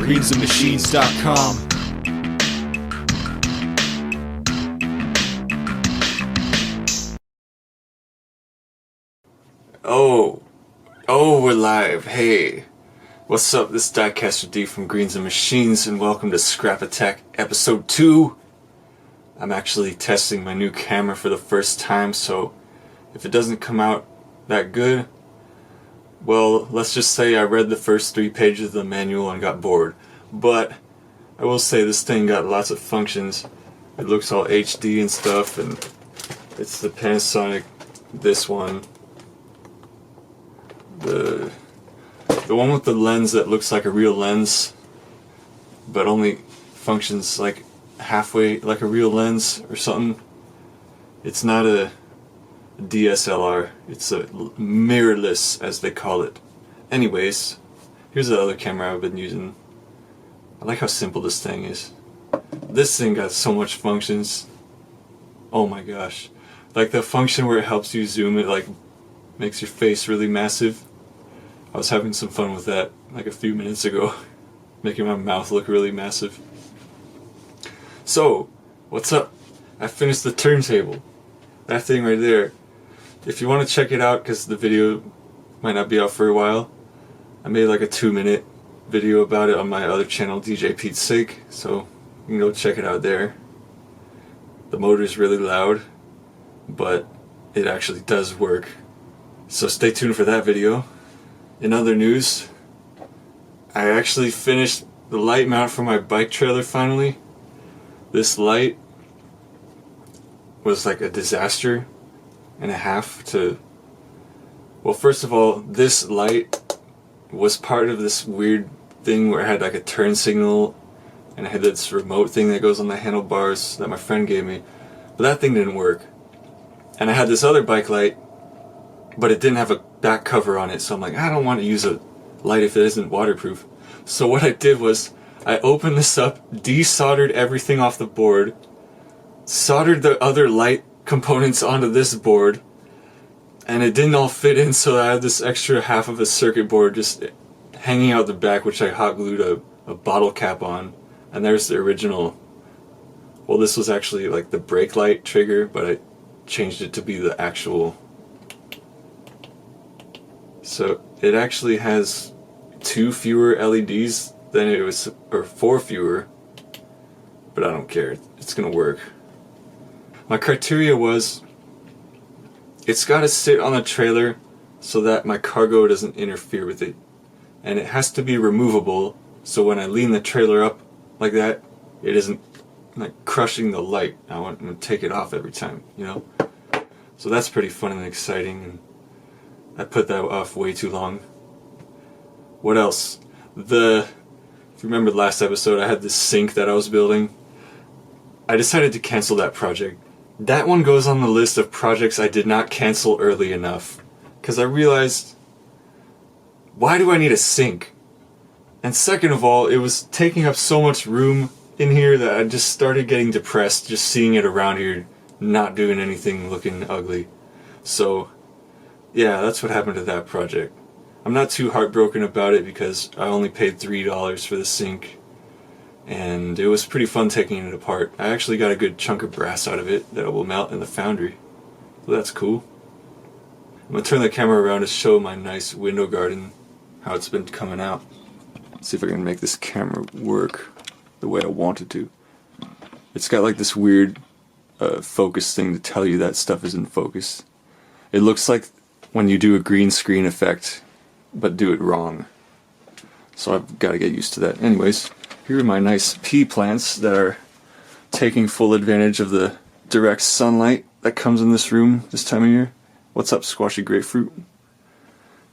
greensandmachines.com. Oh, we're live. Hey, what's up? This is Diecaster D from Greens and Machines, and welcome to Scrap Attack Episode 2. I'm actually testing my new camera for the first time, so if it doesn't come out that good, well, let's just say I read the first 3 pages of the manual and got bored. But I will say this thing got lots of functions. It looks all HD and stuff, and it's the Panasonic, this one. The one with the lens that looks like a real lens, but only functions like halfway like a real lens or something. It's not a DSLR, it's a mirrorless, as they call it. Anyways, here's the other camera I've been using. I like how simple this thing is. This thing got so much functions. Oh my gosh. Like the function where it helps you zoom, it like makes your face really massive. I was having some fun with that like a few minutes ago, making my mouth look really massive. So, what's up? I finished the turntable. That thing right there. If you want to check it out, because the video might not be out for a while, I made like a 2-minute video about it on my other channel, DJ Pete's Sake, so you can go check it out there. The motor's really loud, but it actually does work. So stay tuned for that video. In other news, I actually finished the light mount for my bike trailer finally. This light was like a disaster and a half to... Well, first of all, this light was part of this weird thing where it had like a turn signal and it had this remote thing that goes on the handlebars that my friend gave me. But that thing didn't work. And I had this other bike light, but it didn't have a back cover on it, so I'm like, I don't want to use a light if it isn't waterproof. So what I did was, I opened this up, desoldered everything off the board, soldered the other light components onto this board, and it didn't all fit in, so I had this extra half of a circuit board just hanging out the back, which I hot glued a bottle cap on, and there's the original. Well, this was actually like the brake light trigger, but I changed it to be the actual. So it actually has 2 fewer LEDs than it was, or 4 fewer, but I don't care, it's gonna work. My criteria was, it's gotta sit on the trailer so that my cargo doesn't interfere with it, and it has to be removable, so when I lean the trailer up like that, it isn't like crushing the light. I'm gonna take it off every time, you know? So that's pretty fun and exciting, and I put that off way too long. What else? If you remember the last episode, I had this sink that I was building. I decided to cancel that project. That one goes on the list of projects I did not cancel early enough, because I realized, why do I need a sink? And second of all, it was taking up so much room in here that I just started getting depressed just seeing it around here, not doing anything, looking ugly. So yeah, that's what happened to that project. I'm not too heartbroken about it because I only paid $3 for the sink, and it was pretty fun taking it apart. I actually got a good chunk of brass out of it that will melt in the foundry, so that's cool. I'm going to turn the camera around to show my nice window garden, how it's been coming out. Let's see if I can make this camera work the way I want it to. It's got like this weird focus thing to tell you that stuff is in focus. It looks like when you do a green screen effect, but do it wrong. So I've got to get used to that. Anyways, here are my nice pea plants that are taking full advantage of the direct sunlight that comes in this room this time of year. What's up, squashy grapefruit?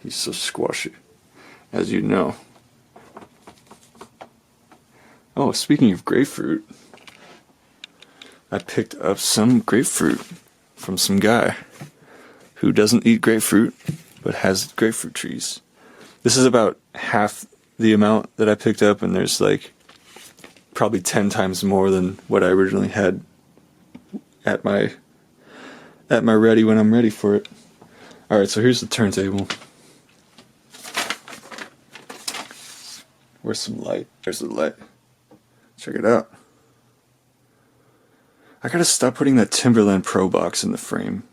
He's so squashy, as you know. Oh, speaking of grapefruit, I picked up some grapefruit from some guy who doesn't eat grapefruit, but has grapefruit trees. This is about half the amount that I picked up, and there's like probably 10 times more than what I originally had at my ready when I'm ready for it. Alright, so here's the turntable. Where's some light? There's the light. Check it out. I gotta stop putting that Timberland Pro box in the frame.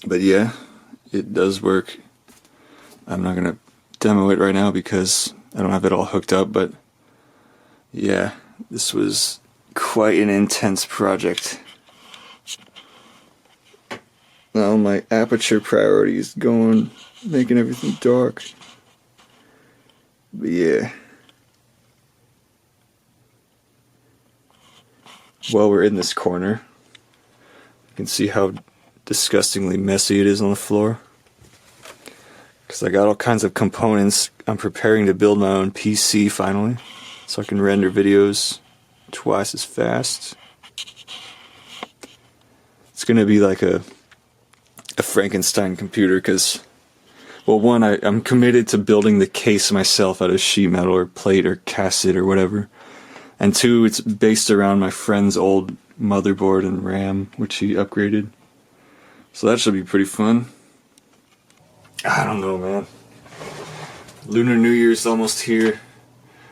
But yeah, it does work. I'm not gonna demo it right now because I don't have it all hooked up, but yeah, this was quite an intense project. Now my aperture priority is going, making everything dark. But yeah. While we're in this corner, you can see how disgustingly messy it is on the floor. Because I got all kinds of components. I'm preparing to build my own PC finally, so I can render videos twice as fast. It's gonna be like a Frankenstein computer because, well, one, I'm committed to building the case myself out of sheet metal or plate or cassette or whatever. And two, it's based around my friend's old motherboard and RAM, which he upgraded. So that should be pretty fun. I don't know, man. Lunar New Year's almost here.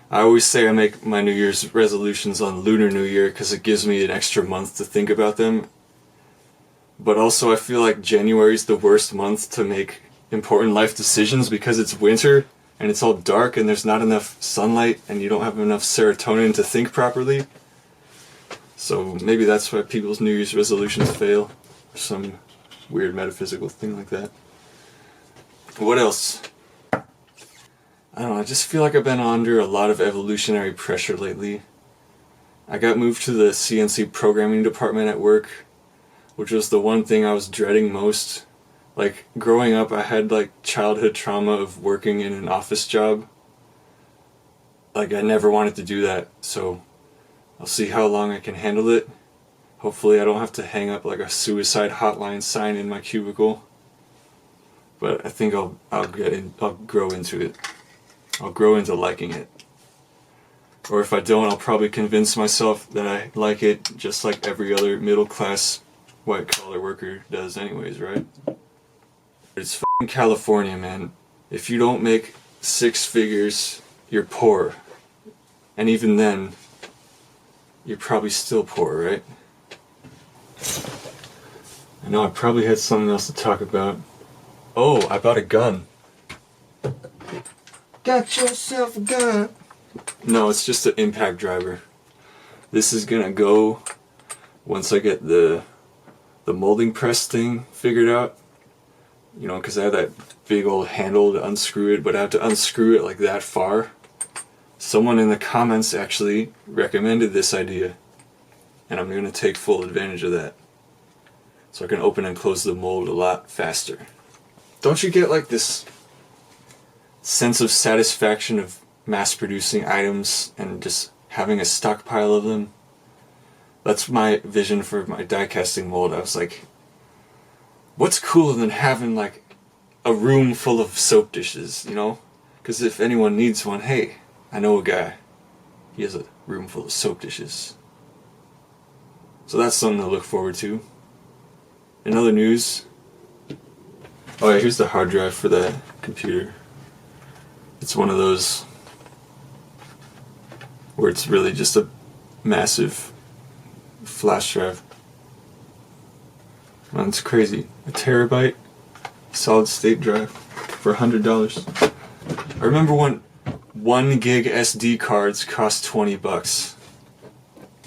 I always say I make my New Year's resolutions on Lunar New Year because it gives me an extra month to think about them. But also I feel like January's the worst month to make important life decisions because it's winter and it's all dark and there's not enough sunlight and you don't have enough serotonin to think properly. So maybe that's why people's New Year's resolutions fail. Some weird metaphysical thing like that. What else? I don't know, I just feel like I've been under a lot of evolutionary pressure lately. I got moved to the CNC programming department at work, which was the one thing I was dreading most. Like, growing up, I had, like, childhood trauma of working in an office job. Like, I never wanted to do that, so I'll see how long I can handle it. Hopefully I don't have to hang up, like, a suicide hotline sign in my cubicle. But I think I'll grow into it. I'll grow into liking it. Or if I don't, I'll probably convince myself that I like it just like every other middle-class white-collar worker does anyways, right? It's f***ing California, man. If you don't make 6 figures, you're poor. And even then, you're probably still poor, right? I know I probably had something else to talk about. Oh, I bought a gun. Got yourself a gun. No, it's just an impact driver. This is gonna go once I get the molding press thing figured out. You know, because I have that big old handle to unscrew it, but I have to unscrew it like that far. Someone in the comments actually recommended this idea, and I'm gonna take full advantage of that. So I can open and close the mold a lot faster. Don't you get like this sense of satisfaction of mass producing items and just having a stockpile of them? That's my vision for my die casting mold. I was like, what's cooler than having like a room full of soap dishes, you know? Because if anyone needs one, hey, I know a guy. He has a room full of soap dishes. So that's something to look forward to. In other news, oh yeah, here's the hard drive for that computer. It's one of those where it's really just a massive flash drive. Man, it's crazy. A terabyte solid state drive for $100. I remember when 1 gig SD cards cost $20.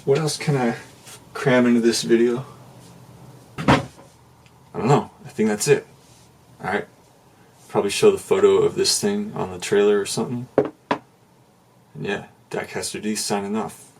What else can I cram into this video? I don't know. I think that's it. Alright. Probably show the photo of this thing on the trailer or something. And yeah, Diecaster D signing off.